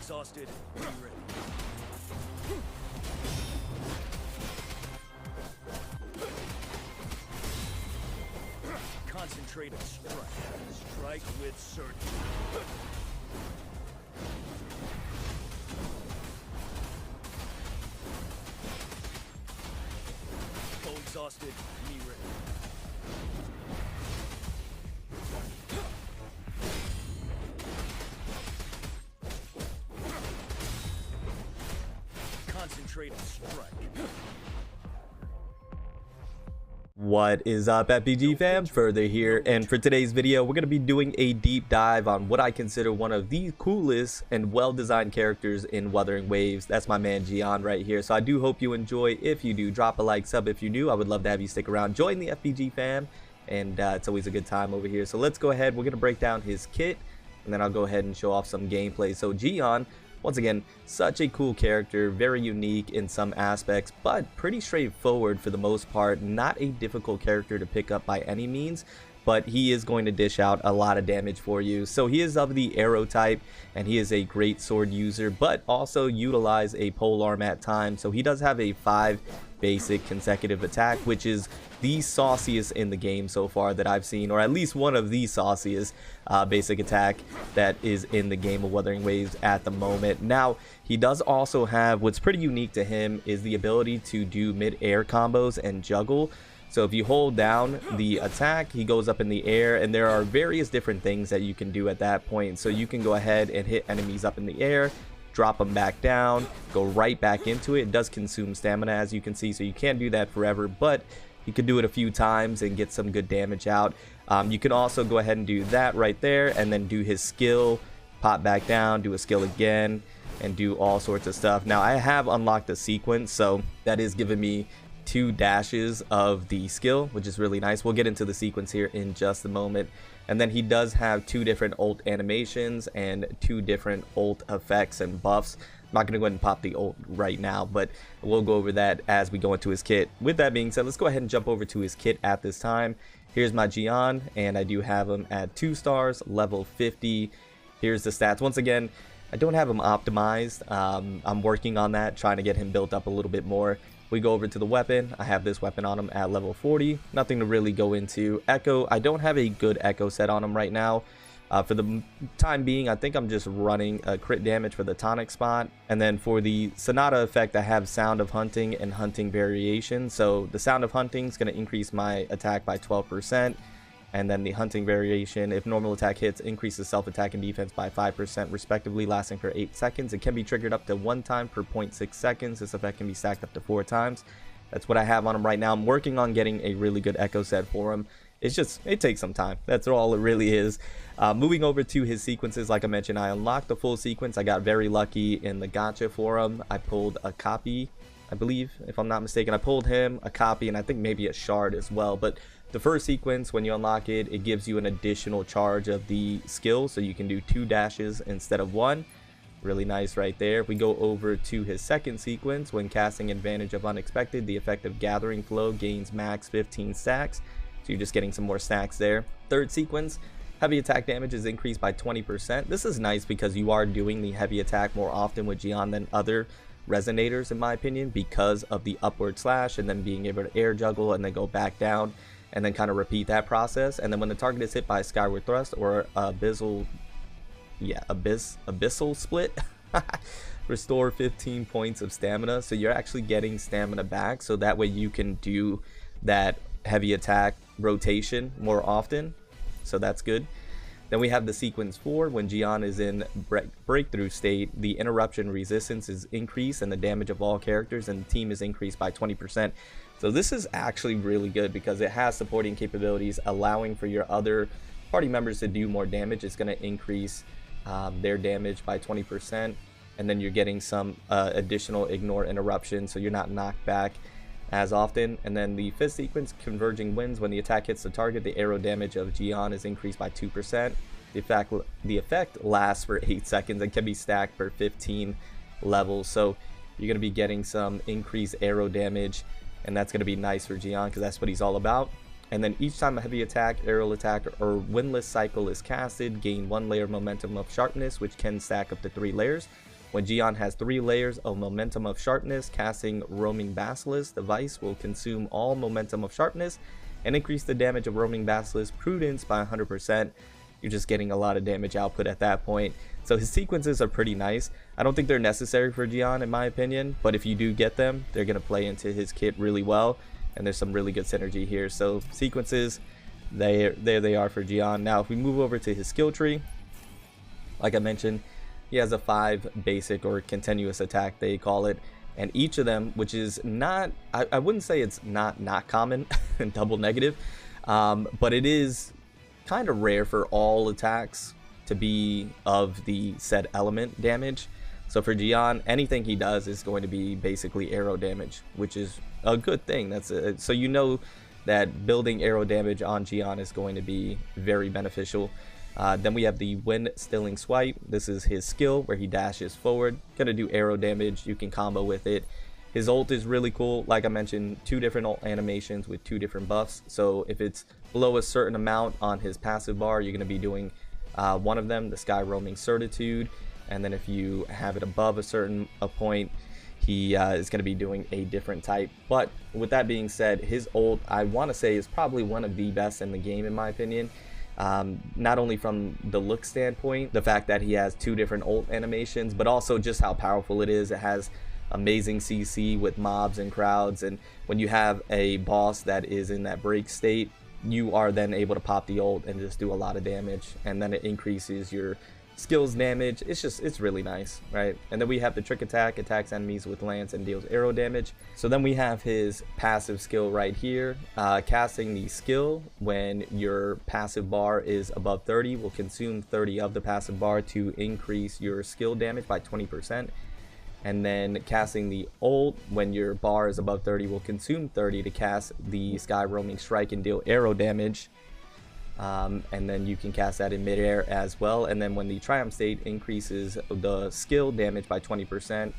exhausted, be ready. Concentrate and strike. Strike with certainty. Foe exhausted, me ready. Concentrate and strike. What is up, FPG fam? Further here, and for today's video we're going to be doing a deep dive on what I consider one of the coolest and well-designed characters in Wuthering Waves. That's my man Jiyan right here. So I do hope you enjoy. If you do, drop a like, sub if you're new. I would love to have you stick around, join the FPG fam, and it's always a good time over here. So let's go ahead, we're going to break down his kit, and then I'll go ahead and show off some gameplay. So Jiyan, once again, such a cool character, very unique in some aspects, but pretty straightforward for the most part. Not a difficult character to pick up by any means, but he is going to dish out a lot of damage for you. So he is of the arrow type, and he is a great sword user, but also utilize a polearm at times. So he does have a 5 basic consecutive attack, which is the sauciest in the game so far that I've seen, or at least one of the sauciest basic attack that is in the game of Wuthering Waves at the moment. Now, he does also have, what's pretty unique to him is the ability to do mid-air combos and juggle. So if you hold down the attack, he goes up in the air, and there are various different things that you can do at that point. So you can go ahead and hit enemies up in the air, drop them back down, go right back into it. It does consume stamina, as you can see, so you can't do that forever, but you could do it a few times and get some good damage out. You can also go ahead and do that right there, and then do his skill, pop back down, do a skill again, and do all sorts of stuff. Now, I have unlocked the sequence, so that is giving me 2 dashes of the skill, which is really nice. We'll get into the sequence here in just a moment. And then he does have 2 different ult animations and 2 different ult effects and buffs. I'm not going to go ahead and pop the ult right now, but we'll go over that as we go into his kit. With that being said, let's go ahead and jump over to his kit at this time. Here's my Jiyan, and I do have him at 2 stars, level 50. Here's the stats. Once again, I don't have him optimized. I'm working on that, trying to get him built up a little bit more. We go over to the weapon. I have this weapon on him at level 40. Nothing to really go into. Echo, I don't have a good echo set on him right now. For the time being, I think I'm just running a crit damage for the tonic spot. And then for the Sonata effect, I have Sound of Hunting and Hunting Variation. So the Sound of Hunting is going to increase my attack by 12%. And then the Hunting Variation, if normal attack hits, increases self-attack and defense by 5% respectively, lasting for 8 seconds. It can be triggered up to 1 time per 0.6 seconds. This effect can be stacked up to 4 times. That's what I have on him right now. I'm working on getting a really good echo set for him. It's just, it takes some time. That's all it really is. Moving over to his sequences, like I mentioned, I unlocked the full sequence. I got very lucky in the gacha for him. I pulled a copy, I believe, if I'm not mistaken. I pulled him, a copy, and I think maybe a shard as well. But the first sequence, when you unlock it, it gives you an additional charge of the skill, so you can do 2 dashes instead of 1. Really nice right there. We go over to his second sequence. When casting Advantage of Unexpected, the effect of Gathering Flow gains max 15 stacks. So you're just getting some more stacks there. Third sequence, heavy attack damage is increased by 20%. This is nice because you are doing the heavy attack more often with Jiyan than other resonators, in my opinion, because of the upward slash and then being able to air juggle and then go back down and then kind of repeat that process. And then when the target is hit by a skyward thrust or abyssal split, restore 15 points of stamina. So you're actually getting stamina back, so that way you can do that heavy attack rotation more often. So that's good. Then we have the sequence 4. When Jiyan is in breakthrough state, the interruption resistance is increased and the damage of all characters and the team is increased by 20%. So this is actually really good because it has supporting capabilities, allowing for your other party members to do more damage. It's going to increase their damage by 20%, and then you're getting some additional ignore interruption, so you're not knocked back as often. And then the 5th sequence, Converging Winds. When the attack hits the target, the arrow damage of Jiyan is increased by 2%. The effect lasts for 8 seconds and can be stacked for 15 levels. So you're going to be getting some increased arrow damage, and that's going to be nice for Jiyan because that's what he's all about. And then each time a heavy attack, aerial attack, or windless cycle is casted, gain 1 layer of momentum of sharpness, which can stack up to 3 layers. When Jiyan has 3 layers of momentum of sharpness, casting Roaming Basilisk device will consume all momentum of sharpness and increase the damage of Roaming Basilisk Prudence by 100%. You're just getting a lot of damage output at that point. So his sequences are pretty nice. I don't think they're necessary for Jiyan in my opinion, but if you do get them, they're going to play into his kit really well, and there's some really good synergy here. So sequences, there they are for Jiyan. Now if we move over to his skill tree, like I mentioned, he has a 5 basic or continuous attack they call it, and each of them, which is not, I wouldn't say it's not common and double negative, but it is kind of rare for all attacks to be of the said element damage. So for Jiyan, anything he does is going to be basically arrow damage, which is a good thing. So you know that building arrow damage on Jiyan is going to be very beneficial. Then we have the Wind Stilling Swipe. This is his skill where he dashes forward, gonna do arrow damage. You can combo with it. His ult is really cool. Like I mentioned, 2 different ult animations with 2 different buffs. So if it's below a certain amount on his passive bar, you're gonna be doing one of them, the Sky Roaming Certitude, and then if you have it above a certain point, he is going to be doing a different type. But with that being said, his ult, I want to say, is probably one of the best in the game in my opinion. Not only from the look standpoint, the fact that he has 2 different ult animations, but also just how powerful it is. It has amazing CC with mobs and crowds, and when you have a boss that is in that break state, you are then able to pop the ult and just do a lot of damage, and then it increases your skills damage. It's really nice, right? And then we have the Trick Attack, attacks enemies with lance and deals arrow damage. So then we have his passive skill right here, casting the skill when your passive bar is above 30 will consume 30 of the passive bar to increase your skill damage by 20%. And then casting the ult when your bar is above 30 will consume 30 to cast the Sky Roaming Strike and deal arrow damage. And then you can cast that in midair as well. And then when the Triumph State increases the skill damage by 20%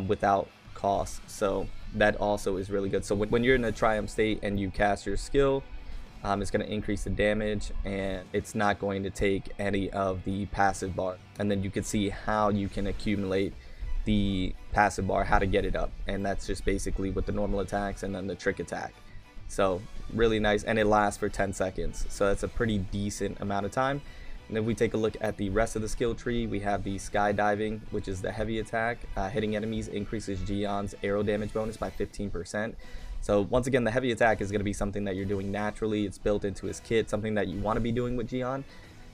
without cost. So that also is really good. So when you're in a Triumph State and you cast your skill, it's going to increase the damage, and it's not going to take any of the passive bar. And then you can see how you can accumulate the passive bar, how to get it up, and that's just basically with the normal attacks and then the trick attack. So really nice, and it lasts for 10 seconds, so that's a pretty decent amount of time. And if we take a look at the rest of the skill tree, we have the skydiving, which is the heavy attack. Hitting enemies increases Jiyan's arrow damage bonus by 15%. So once again, the heavy attack is going to be something that you're doing naturally. It's built into his kit, something that you want to be doing with Jiyan,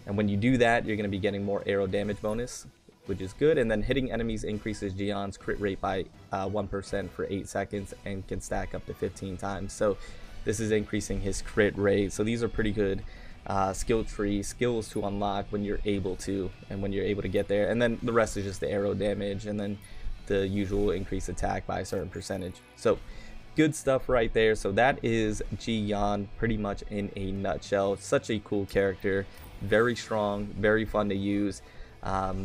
and when you do that, you're going to be getting more arrow damage bonus, which is good. And then hitting enemies increases Jiyan's crit rate by 1% for 8 seconds and can stack up to 15 times. So this is increasing his crit rate. So these are pretty good skill tree skills to unlock when you're able to, and when you're able to get there. And then the rest is just the arrow damage and then the usual increased attack by a certain percentage. So good stuff right there. So that is Jiyan pretty much in a nutshell. Such a cool character, very strong, very fun to use.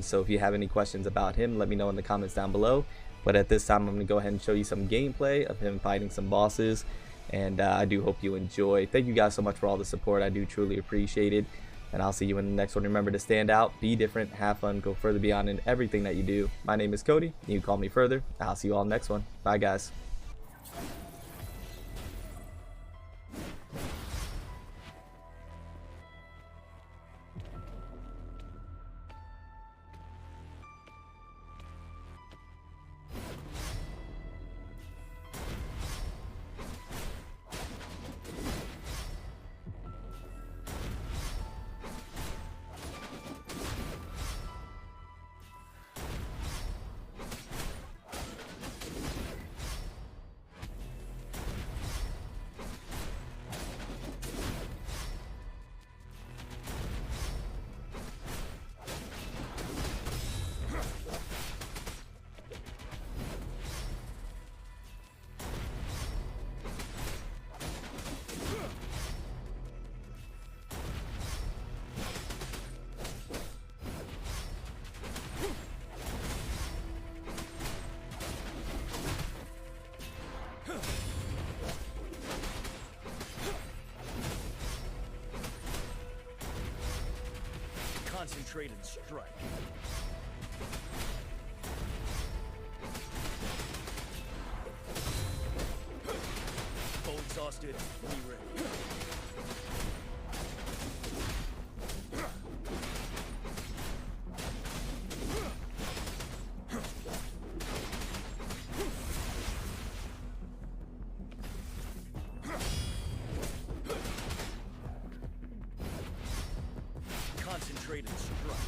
So if you have any questions about him, let me know in the comments down below. But at this time, I'm going to go ahead and show you some gameplay of him fighting some bosses, and I do hope you enjoy. Thank you guys so much for all the support. I do truly appreciate it, and I'll see you in the next one. Remember to stand out, be different, have fun, go further beyond in everything that you do. My name is Cody. You can call me Further. I'll see you all next one. Bye guys. Concentrate and strike. exhausted. Be ready. Concentrated strike.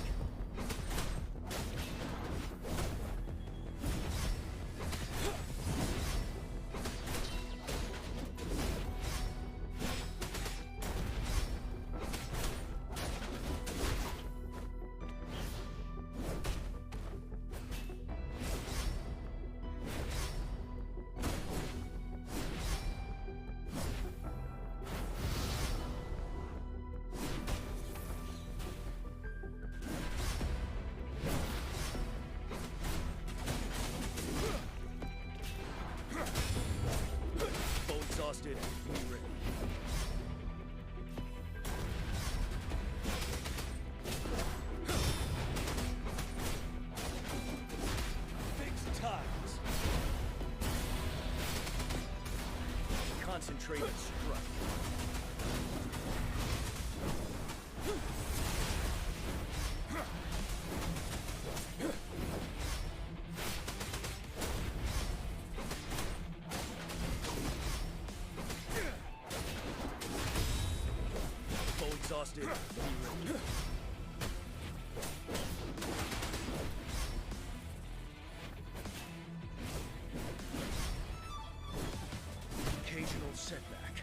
Exhausted. Be ready. Fixed ties. Concentrated strike. Exhausted. Be ready. Occasional setback.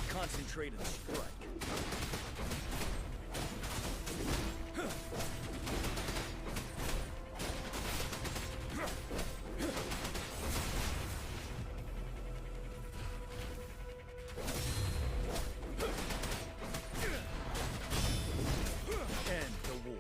Concentrated strike. End the war.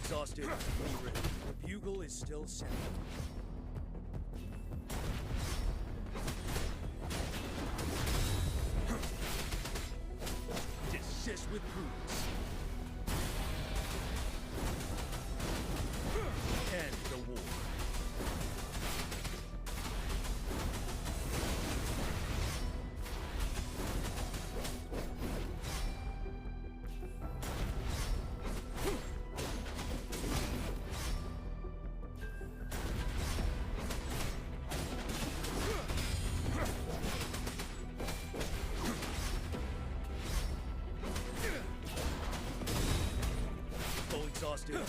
Exhausted. Be ready. The bugle is still sounding. Desist with prudence. End the war. Exhausted. Be ready.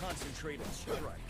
Concentrated strike.